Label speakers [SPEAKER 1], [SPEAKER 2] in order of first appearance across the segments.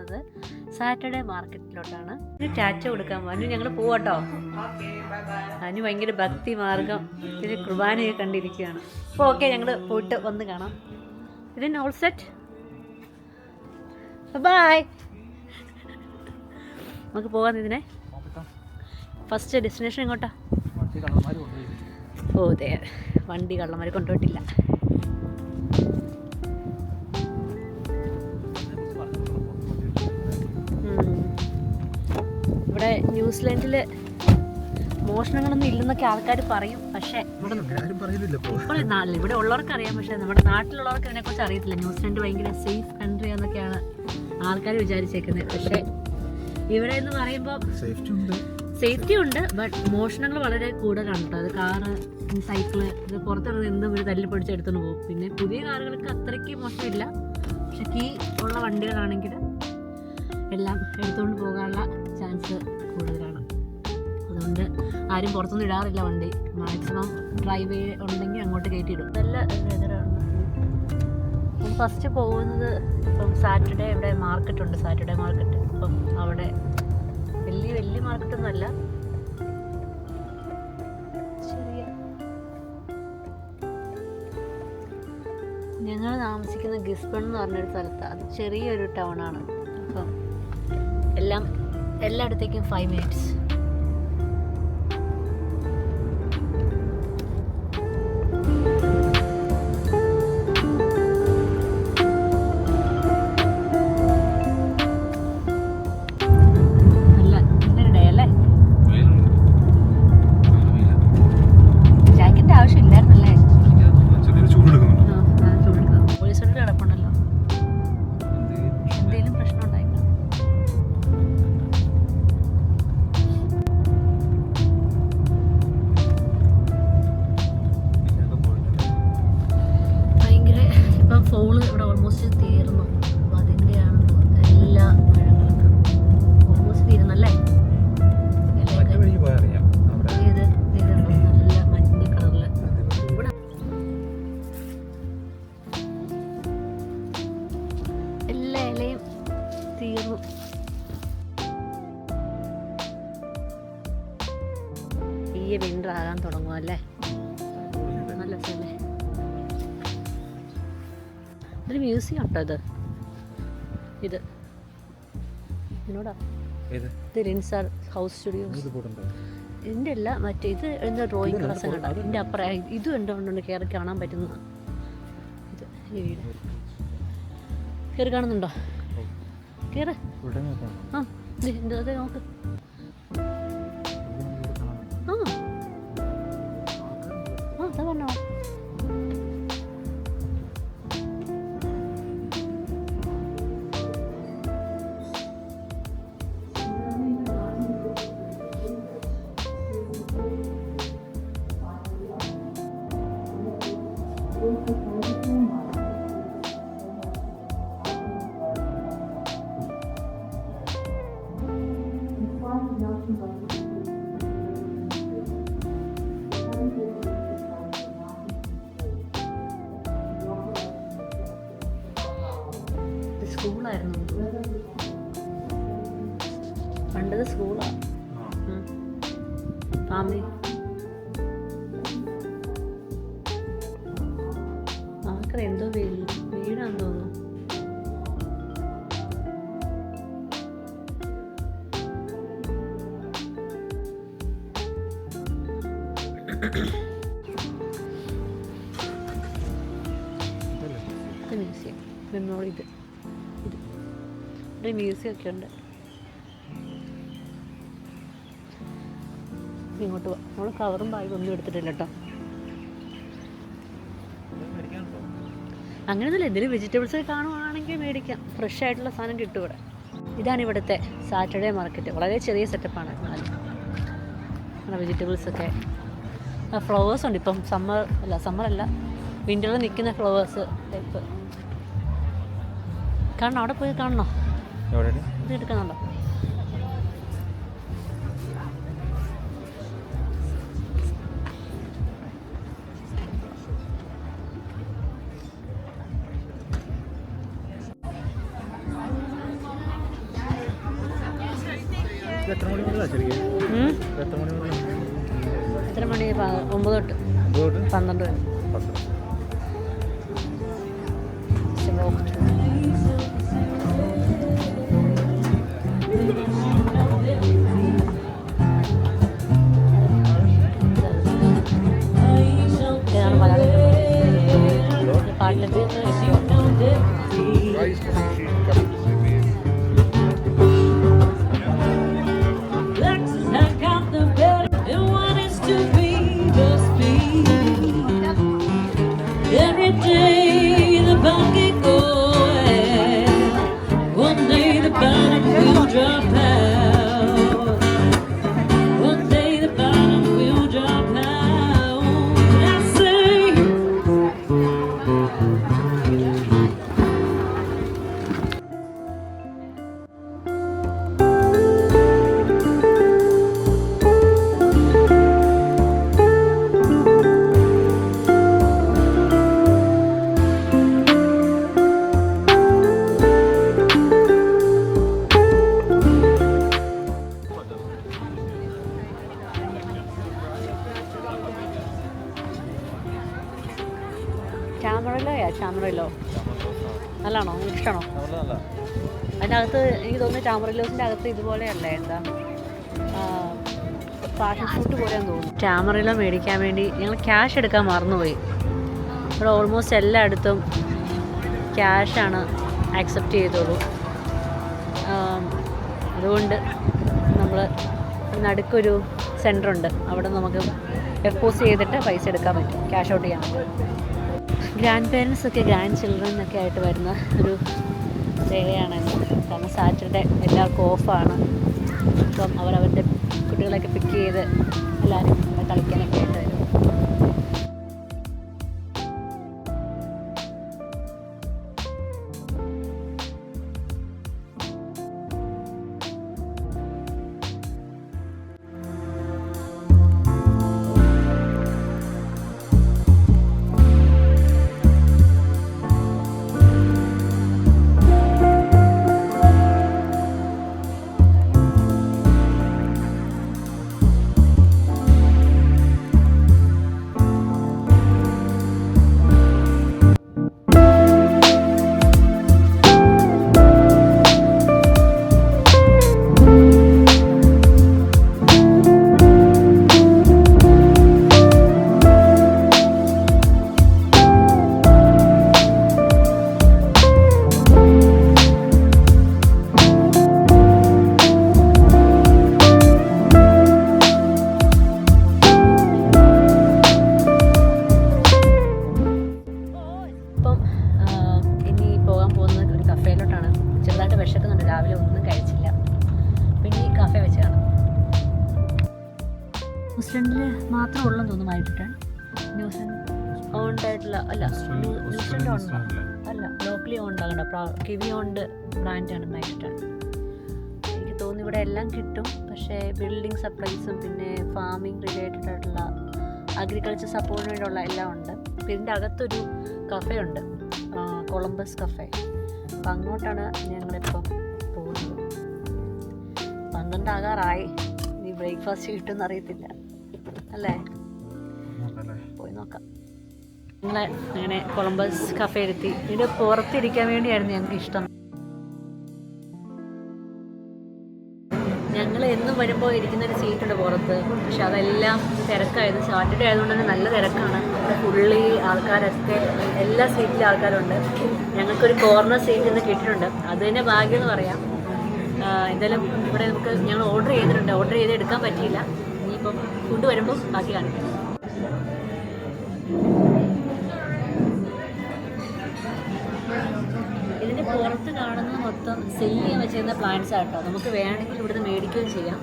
[SPEAKER 1] പോകുന്നത് സാറ്റർഡേ മാർക്കറ്റിലോട്ടാണ്. ഒരു ടാറ്റ കൊടുക്കാൻ അനു ഞങ്ങൾ പോവാട്ടോ. അനു ഭയങ്കര ഭക്തി മാർഗം പിന്നെ കുർബാനയൊക്കെ കണ്ടിരിക്കുകയാണ്. അപ്പോൾ ഓക്കെ, ഞങ്ങൾ പോയിട്ട് വന്ന് കാണാം. ഇതിന് ഓൾ സെറ്റ്, ബൈ. നമുക്ക് പോകാൻ ഇതിനെ. ഫസ്റ്റ് ഡെസ്റ്റിനേഷൻ എങ്ങോട്ടാ? ഓ അതെ, വണ്ടി കള്ളന്മാർ കൊണ്ടുപോയിട്ടില്ല. ഇവിടെ ന്യൂസിലാൻഡിൽ മോഷണങ്ങളൊന്നും ഇല്ലെന്നൊക്കെ ആൾക്കാർ പറയും. പക്ഷേ ഇവിടെ ഉള്ളവർക്ക് അറിയാം, പക്ഷേ നമ്മുടെ നാട്ടിലുള്ളവർക്ക് ഇതിനെക്കുറിച്ച് അറിയത്തില്ല. ന്യൂസിലാൻഡ് ഭയങ്കര സേഫ് കൺട്രി എന്നൊക്കെയാണ് ആൾക്കാർ വിചാരിച്ചേക്കുന്നത്. പക്ഷേ ഇവിടെ എന്ന് പറയുമ്പോൾ സേഫ്റ്റി ഉണ്ട്, ബട്ട് മോഷണങ്ങൾ വളരെ കൂടുതലാണ് കേട്ടോ. അത് കാറ്, സൈക്കിള്, ഇത് പുറത്തിറങ്ങി എന്തും ഒരു തല്ലി പൊടിച്ചെടുത്തുകൊണ്ട് പോകും. പിന്നെ പുതിയ കാറുകൾക്ക് അത്രയ്ക്ക് മോശമില്ല, പക്ഷെ കീ ഉള്ള വണ്ടികളാണെങ്കിൽ എല്ലാം എടുത്തുകൊണ്ട് പോകാനുള്ള ചാൻസ് കൂടുതലാണ്. അതുകൊണ്ട് ആരും പുറത്തൊന്നും ഇടാറില്ല വണ്ടി. മാക്സിമം ഡ്രൈവ് ഉണ്ടെങ്കിൽ അങ്ങോട്ട് കയറ്റിയിടും. നല്ല വെതറാണ്. ഫസ്റ്റ് പോകുന്നത് ഇപ്പം സാറ്റർഡേ ഇവിടെ മാർക്കറ്റുണ്ട്, സാറ്റർഡേ മാർക്കറ്റ്. അപ്പം അവിടെ വലിയ മാർക്കറ്റൊന്നും അല്ല, ചെറിയ. ഞങ്ങൾ താമസിക്കുന്ന ഗിസ്ബൺ എന്ന് പറഞ്ഞൊരു സ്ഥലത്താണ്. അത് ചെറിയൊരു ടൗണാണ്. അപ്പം എല്ലായിടത്തേക്കും 5 minutes. ഫോള് ഇവിടെ ഓൾമോസ്റ്റ് തീർന്നു. അപ്പോൾ അതിൻ്റെയാണ് എല്ലാ മഴകൾക്കും ഓൾമോസ്റ്റ് തീരുന്നല്ലേ. നല്ല മഞ്ഞ കളറിൽ ഇവിടെ എല്ലാ ഇലയും തീർന്നു. ഈ വിൻ്റർ ആകാൻ തുടങ്ങുമല്ലേ. നല്ല സ്ഥലേ. ഇതൊരു മ്യൂസിയം കേട്ടോ. ഇത് എന്നോടാ, ഇത് റിൻസാർ ഹൗസ് സ്റ്റുഡിയോസ്. ഇതിൻ്റെ അല്ല, മറ്റേ ഇത് എന്താ ഡ്രോയിങ് ക്ലാസ് കണ്ടോ. ഇതിൻ്റെ അപ്പുറം ഇതും എന്തുകൊണ്ടുണ്ട് കയറി കാണാൻ പറ്റുന്ന. ഇത് ഈ വീട് കയറി കാണുന്നുണ്ടോ? കയറി ആ ഇത് അതെ നോക്ക്. അതാ പറഞ്ഞോ. സ്കൂളായിരുന്നു പണ്ടത്, സ്കൂളാണ്. ഫാമിലി ആക്കറ എന്തോ വീടാന്ന് തോന്നുന്നു. Museum memory. ഇവിടെ മ്യൂസിയം ഒക്കെ ഉണ്ട്. ഇങ്ങോട്ട് പോവാം. നമ്മൾ കവറും ബാഗും ഒന്നും എടുത്തിട്ടില്ല കേട്ടോ. അങ്ങനെയൊന്നുമില്ല, എന്തെങ്കിലും വെജിറ്റബിൾസ് കാണുവാണെങ്കിൽ മേടിക്കാം. ഫ്രഷ് ആയിട്ടുള്ള സാധനം കിട്ടും ഇവിടെ. ഇതാണ് ഇവിടുത്തെ സാറ്റർഡേ മാർക്കറ്റ്. വളരെ ചെറിയ സെറ്റപ്പാണ്. എന്നാലും വെജിറ്റബിൾസൊക്കെ, ഫ്ലവേഴ്സ് ഉണ്ട്. ഇപ്പം സമ്മറല്ല വിൻ്ററിൽ നിൽക്കുന്ന ഫ്ലവേഴ്സ് ടൈപ്പ് കാണണം. അവിടെ പോയി കാണണോ? ഇത് എടുക്കുന്നുണ്ടോ? എത്ര മണി 9 തൊട്ട് 12 വരെ.
[SPEAKER 2] Every day the bucket goes, one day the bottom will drop out, one day the bottom will drop out. I say
[SPEAKER 1] ചാമറല്ലോ നല്ലതാണോ? ഇഷ്ടമാണോ? അതിനകത്ത് എനിക്ക് തോന്നുന്നു ടാമറിലോസിൻ്റെ അകത്ത് ഇതുപോലെയല്ലേ, എന്താ പാഷൻ ഫ്രൂട്ട് പോലെയാന്ന് തോന്നുന്നു. ടാമറിലോ മേടിക്കാൻ വേണ്ടി ഞങ്ങൾ ക്യാഷ് എടുക്കാൻ മറന്നുപോയി. ഇവിടെ ഓൾമോസ്റ്റ് എല്ലായിടത്തും ക്യാഷാണ് ആക്സെപ്റ്റ് ചെയ്തോളൂ. അതുകൊണ്ട് നമ്മൾ നടുക്കൊരു സെൻറ്ററുണ്ട്, അവിടെ നമുക്ക് ഡെപ്പോസ് ചെയ്തിട്ട് പൈസ എടുക്കാൻ പറ്റും, ക്യാഷ് ഔട്ട് ചെയ്യാൻ പറ്റും. ഗ്രാൻഡ് പേരൻസൊക്കെ ഗ്രാൻഡ് ചിൽഡ്രനൊക്കെ ആയിട്ട് വരുന്ന ഒരു ഡേയാണ്. കാരണം സാറ്റർഡേ എല്ലാവർക്കും ഓഫാണ്. അപ്പം അവരവരുടെ കുട്ടികളെയൊക്കെ പിക്ക് ചെയ്ത് എല്ലാവരും കളിക്കാനൊക്കെ ആയിട്ട് വരും. രാവിലെ ഒന്നും കഴിച്ചില്ല. പിന്നെ ഈ കഫേ വെച്ചാണ്. ന്യൂസിലൻഡിൽ മാത്രം ഉള്ളെന്ന് തോന്നുന്നു മൈറ്റിട്ടൺ. ന്യൂസിലൻഡ് ഓൺഡ് ആയിട്ടുള്ള ന്യൂസിലൻഡ് ഓൺ അല്ല, ലോക്കലി ഓൺഡ് ആകണ്ട കിവി ഓൺഡ് ബ്രാൻഡാണ് മൈറ്റിട്ടൺ. എനിക്ക് തോന്നുന്നു ഇവിടെ എല്ലാം കിട്ടും. പക്ഷേ ബിൽഡിംഗ് സപ്ലൈസും പിന്നെ ഫാമിംഗ് റിലേറ്റഡ് ആയിട്ടുള്ള അഗ്രികൾച്ചർ സപ്പോർട്ടിന് വേണ്ടിയുള്ള എല്ലാം ഉണ്ട്. അപ്പോൾ ഇതിൻ്റെ അകത്തൊരു കഫേ ഉണ്ട്, കൊളംബസ് കഫേ. അപ്പം അങ്ങോട്ടാണ് ഞങ്ങളിപ്പം പോകുന്നത്. 12 ആകാറായി. ഇനി ബ്രേക്ക്ഫാസ്റ്റ് കിട്ടുമെന്ന് അറിയത്തില്ല അല്ലേ, പോയി നോക്കാം. ഞങ്ങളെ അങ്ങനെ കൊളംബസ് കഫേ എത്തി. ഇതിൻ്റെ പുറത്തിരിക്കാൻ വേണ്ടിയായിരുന്നു ഞങ്ങൾക്ക് ഇഷ്ടം. ഞങ്ങൾ എന്നും വരുമ്പോൾ ഇരിക്കുന്നൊരു സീറ്റുണ്ട് പുറത്ത്, പക്ഷെ അതെല്ലാം തിരക്കായത്. സാറ്റർഡേ ആയതുകൊണ്ട് തന്നെ നല്ല തിരക്കാണ്. ഇവിടെ ഫുള്ളി ആൾക്കാരൊക്കെ, എല്ലാ സീറ്റിലും ആൾക്കാരുണ്ട്. ഞങ്ങൾക്കൊരു കോർണർ സീറ്റ് ഇന്ന് കിട്ടിയിട്ടുണ്ട്. അത് തന്നെ ഭാഗ്യം എന്ന് പറയാം. എന്തായാലും ഇവിടെ ഞങ്ങൾ ഓർഡർ ചെയ്തിട്ടുണ്ട്. ഓർഡർ ചെയ്ത് എടുക്കാൻ പറ്റിയില്ല. ഇനിയിപ്പം ഫുഡ് വരുമ്പോൾ ബാക്കി കാണിക്കാം. ഇതിൻ്റെ പുറത്ത് കാണുന്നത് മൊത്തം സെല് ചെയ്യാൻ വെച്ചിരുന്ന പ്ലാന്റ്സ് ആട്ടോ. നമുക്ക് വേണമെങ്കിൽ ഇവിടുന്ന് മേടിക്കുകയും ചെയ്യാം.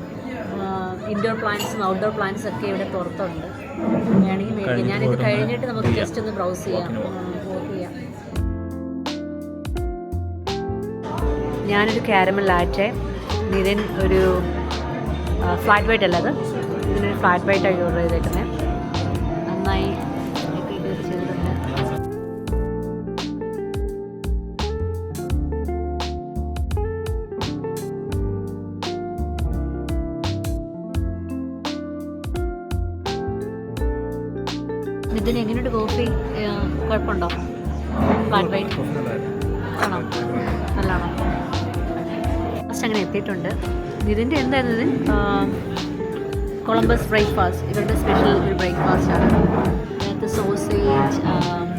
[SPEAKER 1] ഇൻഡോർ പ്ലാന്റ്സും ഔട്ട്ഡോർ പ്ലാന്റ്സ് ഒക്കെ ഇവിടെ പുറത്തുണ്ട്, വേണമെങ്കിൽ മേടിക്കാം. ഞാനിത് കഴിഞ്ഞിട്ട് നമുക്ക് ജസ്റ്റ് ഒന്ന് ബ്രൗസ് ചെയ്യാം, വോക്ക് ചെയ്യാം. ഞാനൊരു കാരമൽ ലാറ്റെ, നിതിൻ ഒരു ഫ്ലാറ്റ് വൈറ്റ് അല്ലത്, ഇതിനൊരു ഫ്ലാറ്റ് വൈറ്റാണ് ഓർഡർ ചെയ്തേക്കുന്നത്. നന്നായി ചെയ്തിട്ടുണ്ട്. ഇതിന് എങ്ങനെയുണ്ട് കോഫി? കുഴപ്പമുണ്ടോ? ഫ്ലാറ്റ് വൈറ്റ് ആണോ? നല്ലതാണോ? ഫസ്റ്റ് അങ്ങനെ എത്തിയിട്ടുണ്ട്. ഇതിൻ്റെ എന്തായിരുന്നു ഇത്? കൊളംബസ് ബ്രേക്ക്ഫാസ്റ്റ്, ഇവരുടെ സ്പെഷ്യൽ ഒരു ബ്രേക്ക്ഫാസ്റ്റാണ്. അതിനകത്ത് sausage,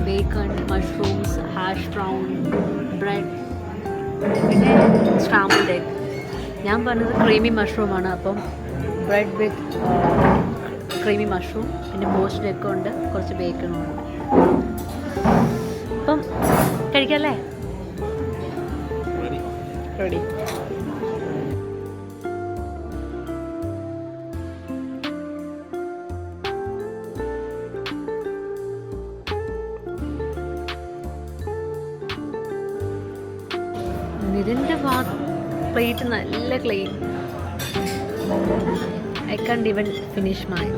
[SPEAKER 1] bacon, mushrooms, hash brown, bread, പിന്നെ സ്ക്രാമ്പിൾഡ് എഗ്. ഞാൻ പറഞ്ഞത് ക്രീമി മഷ്റൂമാണ്. അപ്പം ബ്രെഡ് വിത്ത് ക്രീമി മഷ്റൂം, പിന്നെ പോസ്റ്റഡ് എഗ്ഗും ഉണ്ട്, കുറച്ച് ബേക്കണും ഉണ്ട്. അപ്പം കഴിക്കല്ലേ? റെഡി. ഇതിൻ്റെ പ്ലേറ്റ് നല്ല clean. I can't even finish mine.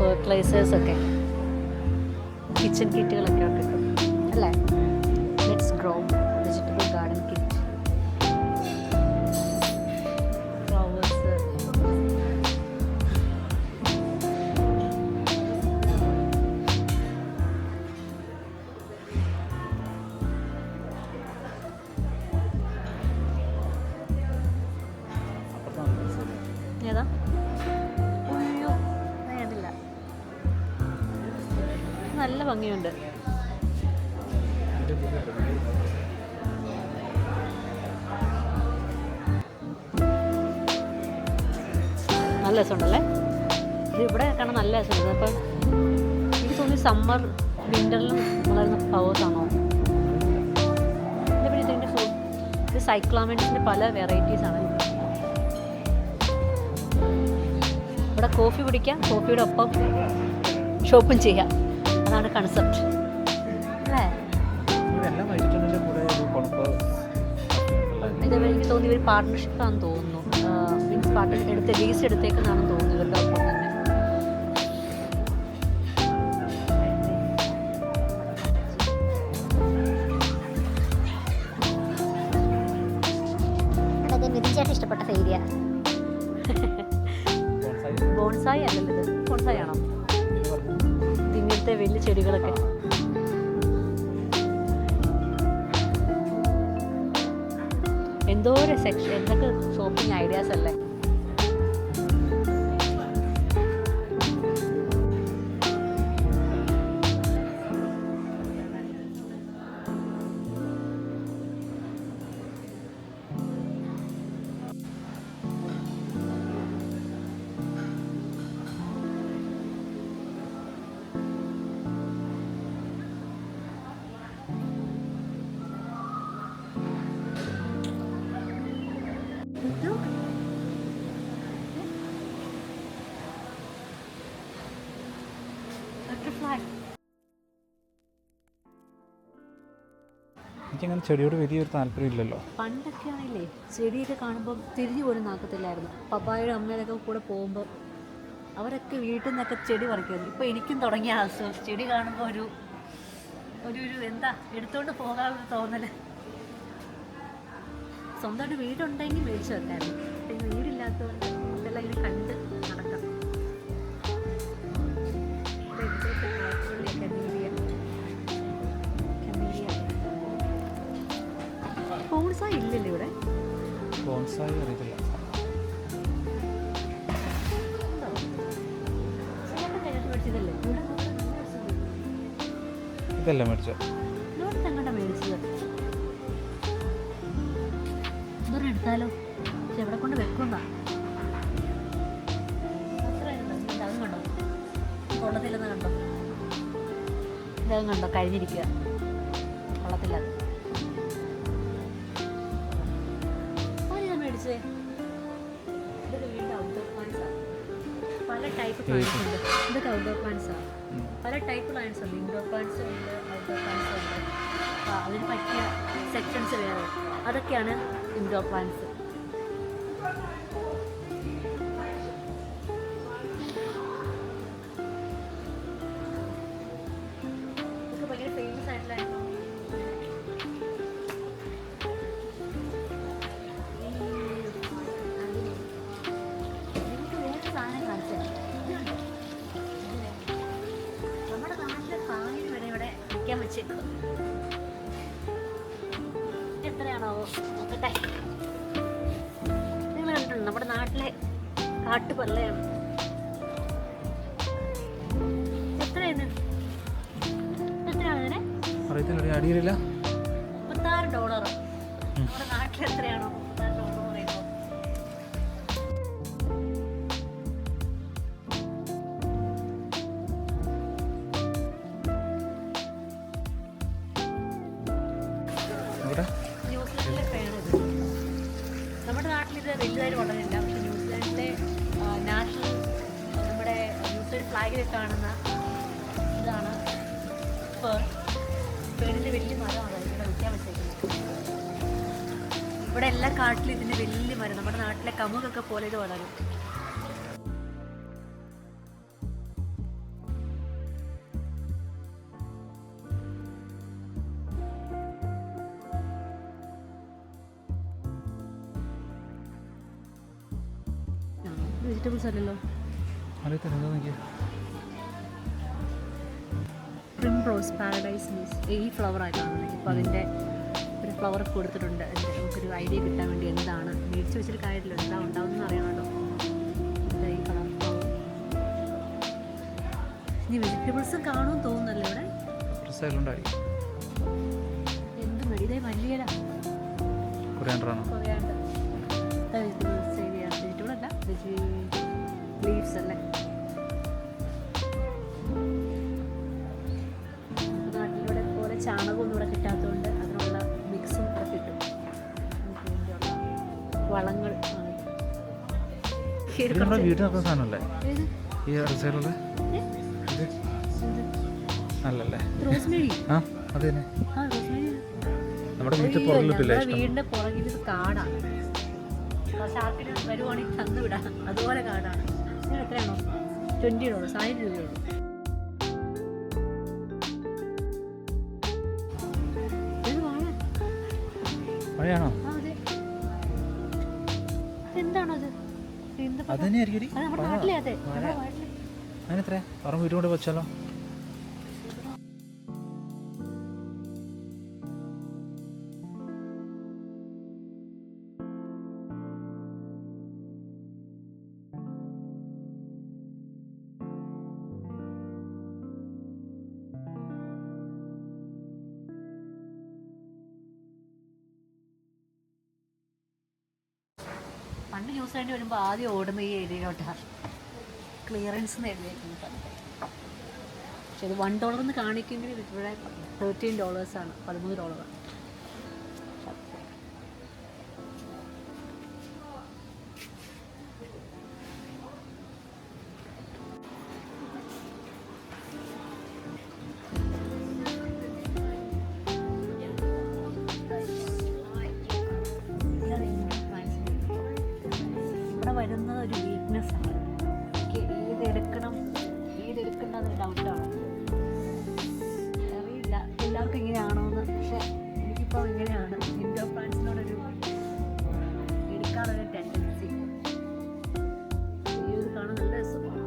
[SPEAKER 1] Fertilisers ഒക്കെ, കിച്ചൺ കിറ്റുകളൊക്കെ കിട്ടും അല്ലേ? Let's grow vegetable garden kit, flowers. ഏതാ? നല്ല ഭംഗിയുണ്ട്. നല്ല രസമുണ്ടല്ലേ? ഇത് ഇവിടെ കാണാൻ നല്ല രസമുണ്ട്. അപ്പം എനിക്ക് തോന്നി സമ്മർ വിൻ്ററിലും വളരുന്ന ഫ്ലവേഴ്സാണോ? പിന്നെ ഇതിൻ്റെ ഫ്രൂട്ട്, ഇത് സൈക്ലാമെൻസിൻ്റെ പല വെറൈറ്റീസാണ്. ഇവിടെ കോഫി കുടിക്കാം, കോഫിയുടെ ഒപ്പം ഷോപ്പും ചെയ്യാം. അതാണ് കൺസെപ്റ്റ് അല്ലേ? ഇത് എനിക്ക് തോന്നി ഒരു പാർട്ട്ണർഷിപ്പാണെന്ന് തോന്നുന്നു. മീൻസ് പാർട്ട്ണർ ലീസ് എടുത്തേക്കെന്നാണെന്ന് തോന്നുന്നു ഇവരുടെ ഒപ്പം തന്നെ. ചേട്ടൻ ഇഷ്ടപ്പെട്ട ഏരിയ ബോൺസായി അല്ലല്ലോ? ഇത് ബോൺസായി ആണോ? ഇങ്ങനത്തെ വലിയ ചെടികളൊക്കെ. എന്തോ ഒരു സെക്ഷൻ, എന്തൊക്കെ ഷോപ്പിംഗ് ഐഡിയാസ് അല്ലേ?
[SPEAKER 3] എനിക്കങ്ങനെ ചെടിയോട് വലിയൊരു താല്പര്യമില്ലല്ലോ.
[SPEAKER 1] പണ്ടൊക്കെ ആണല്ലേ ചെടിയൊക്കെ കാണുമ്പോൾ തിരിഞ്ഞു പോലും നോക്കത്തില്ലായിരുന്നു. പപ്പായുടെ അമ്മയുടെ കൂടെ പോകുമ്പോൾ അവരൊക്കെ വീട്ടിൽ നിന്നൊക്കെ ചെടി പറിക്കുമായിരുന്നു. ഇപ്പോൾ എനിക്കും തുടങ്ങിയ ആവശ്യം ചെടി കാണുമ്പോൾ ഒരു എന്താ എടുത്തുകൊണ്ട് പോകാമെന്ന് തോന്നൽ. സ്വന്തമായിട്ട് വീടുണ്ടെങ്കിൽ മേടിച്ചു വെക്കായിരുന്നു. പിന്നെ വീടില്ലാത്തതുകൊണ്ട് ഇതെല്ലാം ഇങ്ങനെ കണ്ട് നടക്കാം. ബോൺസായി ഇല്ലല്ലോ ഇവിടെ?
[SPEAKER 3] ബോൺസായി അറിയത്തില്ല. ഇതല്ല മേടിച്ചത്.
[SPEAKER 1] മേടിച്ചത് ഇതൊരു എടുത്താലോ? പക്ഷെ എവിടെ കൊണ്ട് വെക്കുന്ന അതും കണ്ടോ? കൊള്ളത്തില്ലെന്ന് കണ്ടോ? ഇതതും കണ്ടോ? കഴിഞ്ഞിരിക്കുക. കൊള്ളത്തില്ല. മേടിച്ചേ ഇതൊക്കെ വീണ്ടും ഔട്ട്ഡോർ പ്ലാന്റ്സാണ്. പല ടൈപ്പ് പ്ലാന്റ്സ് ഉണ്ട്. ഇതൊക്കെ ഔട്ട്ഡോർ പ്ലാന്റ്സ് ആണ്. പല ടൈപ്പ് പ്ലാന്റ്സ് ഉണ്ട്. ഇൻഡോർ പ്ലാന്റ്സും ഉണ്ട്, ഔട്ട്ഡോർ പ്ലാന്റ്സും ഉണ്ട്. അതിന് പറ്റിയ സെക്ഷൻസ് വേറെ. അതൊക്കെയാണ് ഇൻഡോർ പ്ലാന്റ്സ്. ഇതൊക്കെ ഭയങ്കര ഫേമസ് ആയിട്ടുള്ള നമ്മുടെ നാട്ടിലെ പായൽ വരെ ഇവിടെ വിൽക്കാൻ വെച്ചേക്കും. എത്രയാണോ നോക്കട്ടെ. നിങ്ങൾ കണ്ടിട്ടുണ്ട് നമ്മുടെ നാട്ടിലെ കാട്ടുപല്ലയാണ്. എത്രയാണ് ഇതിന്?
[SPEAKER 3] അറിയത്തില്ല, അടിയിലില്ല.
[SPEAKER 1] $36. നമ്മുടെ നാട്ടിൽ എത്രയാണോ $36 പറയുമ്പോൾ ന്യൂസിലാൻഡിലൊക്കെയാണ് ഇത്. നമ്മുടെ നാട്ടിൽ ഇത് വലുതായിട്ട് വളരില്ല. പക്ഷെ ന്യൂസിലാൻഡിലെ നാഷണൽ നമ്മുടെ ന്യൂസിലാൻഡ് ഫ്ലാഗിൽ കാണുന്ന ഇതാണ് പേടിൻ്റെ വലിയ മരമാണ് ഇവിടെ വിൽക്കാൻ വെച്ചേക്കുന്നത്. ഇവിടെ എല്ലാ കാട്ടിലും ഇതിൻ്റെ വലിയ മരം. നമ്മുടെ നാട്ടിലെ കമുകൊക്കെ പോലെ ഇത് വളരും. വെജിറ്റബിൾസ് അല്ലല്ലോ.
[SPEAKER 3] അറിയത്തില്ല, എന്താ നോക്കിയാ.
[SPEAKER 1] പ്രിംറോസ് പാരഡൈസ് മീൻസ് ഈ ഫ്ലവർ ആയിട്ടാണ്. ഇപ്പോൾ അതിൻ്റെ ഒരു ഫ്ലവർ കൊടുത്തിട്ടുണ്ട്. നമുക്കൊരു ഐഡിയ കിട്ടാൻ വേണ്ടി എന്താണ് മേടിച്ച് വെച്ചിട്ട് കാര്യമില്ല, എന്താ ഉണ്ടാവുമെന്ന് അറിയണമല്ലോ. എന്താ ഈ കളർ ഫ്ലവർ. ഇനി വെജിറ്റബിൾസും കാണുമെന്ന് തോന്നുന്നല്ലോ ഇവിടെ. എന്ത് മതി, ഇതേ മല്ലിയില
[SPEAKER 3] കൊറിയാണ്ടറാണോ?
[SPEAKER 1] കൊറിയാണ്ടർ. വെജിറ്റബിൾസ് ഏരിയാണ്. വെജിറ്റബിൾ അല്ല, ലീവ്സ് അല്ലേ. നാട്ടിലൂടെ പോലെ ചാണകമൊന്നും ഇവിടെ കിട്ടാത്തതുകൊണ്ട് അതിനുള്ള മിക്സും ഇവിടെ കിട്ടും. വളങ്ങൾ
[SPEAKER 3] വീട്ടിനൊക്കെ സാധനമല്ലേ ഈ റിസൈലുള്ള? അല്ലല്ലേ?
[SPEAKER 1] റോസ്മേരി.
[SPEAKER 3] ആ അത് തന്നെ. നമ്മുടെ വീട്ടിൽ
[SPEAKER 1] വീടിന്റെ പുറകിൽ ഇത് കാടാണ്. ഷാർപ്പിന് വരുവാണെങ്കിൽ തന്നു വിടാം, അതുപോലെ കാടാണ്. എത്രയാണോ? $20, 1000 രൂപയുള്ളൂ.
[SPEAKER 3] മഴയാണോ?
[SPEAKER 1] എന്താണോ അത്?
[SPEAKER 3] അത് തന്നെയായിരിക്കും.
[SPEAKER 1] നമ്മുടെ നാട്ടിലെ അതെ.
[SPEAKER 3] അതിനെത്ര? അവരുടെ വീട്ടിൽ കൊണ്ട് വെച്ചാലോ?
[SPEAKER 1] പണ്ട് ന്യൂസിലാൻഡ് വരുമ്പോൾ ആദ്യം ഓടുന്ന ഈ ഏരിയയിലോട്ടാണ്. ക്ലിയറൻസ് എന്ന് എഴുതിയേക്കുന്നത്. പക്ഷെ ഇത് $1 കാണിക്കുമെങ്കിൽ ഇവിടെ $13 ആണ്. $13. ഇവിടെ വരുന്നത് ഒരു വീക്ക്നെസ്സാണ്. എനിക്ക് ഏതെടുക്കണമെന്നൊരു ഡൗട്ടാണ്. അറിയില്ല എല്ലാവർക്കും ഇങ്ങനെയാണോ എന്ന്. പക്ഷെ എനിക്കിപ്പോൾ ഇങ്ങനെയാണ്. ഇൻഡോർ പ്ലാന്റ്സിനോടൊരു എടുക്കാനൊരു ടെൻഡൻസി. ഈ ഒരു കാണാൻ നല്ല രസമാണ്.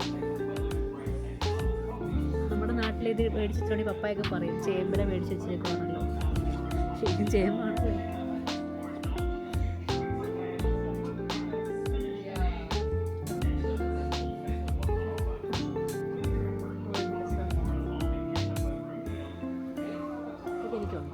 [SPEAKER 1] നമ്മുടെ നാട്ടിലേത് മേടിച്ചിട്ടുണ്ടെങ്കിൽ പപ്പായൊക്കെ പറയും ചേമ്പിനെ മേടിച്ച് വെച്ചേക്കുവാണല്ലോ. ശരിക്കും ചേമ്പാണല്ലോ. എനിക്കുണ്ട്.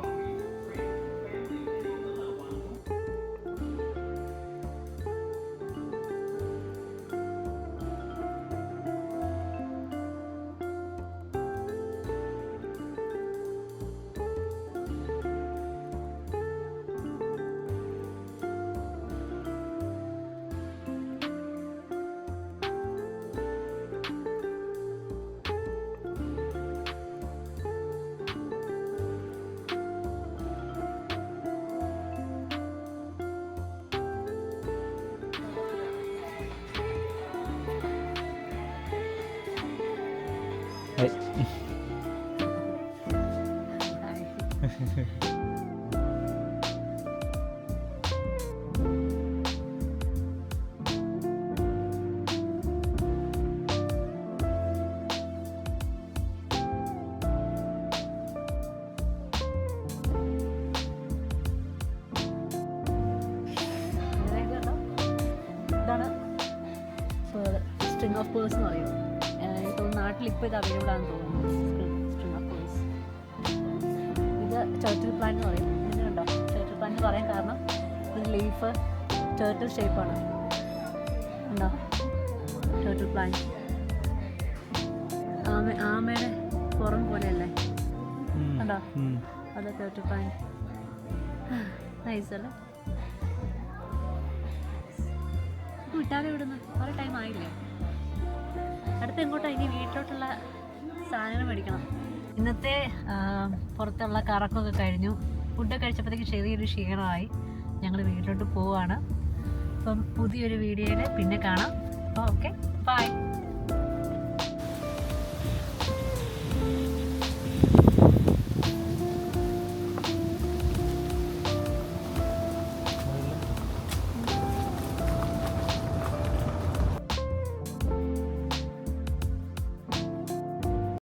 [SPEAKER 1] സ്ട്രിങ് ഓഫ് പേഴ്സ് എന്ന് പറയും. എനിക്ക് തോന്നുന്നു നാട്ടിലിപ്പോൾ ഇത് അവൈലബിൾ ആണെന്ന് തോന്നുന്നു. String of purse. ഇത് ടർട്ടിൽ പ്ലാന്റ് എന്ന് പറയും. ഇതിനുണ്ടോ ടർട്ടിൽ പ്ലാന്റ് എന്ന് പറയാൻ കാരണം ഇത് ലീഫ് ടർട്ടിൽ ഷേപ്പാണ്. ഉണ്ടോ ടർട്ടിൽ പ്ലാന്റ്? ആമയുടെ പുറം പോലെയല്ലേ? കണ്ടോ? അത് ടർട്ടിൽ പ്ലാന്റ്. നൈസ് അല്ലേ? വിട്ടാതെ വിടുന്നു. കുറേ ടൈം ആയില്ലേ? അടുത്ത് എങ്ങോട്ടാണ് ഇനി? വീട്ടിലോട്ടുള്ള സാധനങ്ങൾ മേടിക്കണം. ഇന്നത്തെ പുറത്തുള്ള കറക്കമൊക്കെ കഴിഞ്ഞു. ഫുഡൊക്കെ കഴിച്ചപ്പോഴത്തേക്ക് ചെറിയൊരു ക്ഷീണമായി. ഞങ്ങൾ വീട്ടിലോട്ട് പോവുകയാണ്. അപ്പം പുതിയൊരു വീഡിയോയിൽ പിന്നെ കാണാം.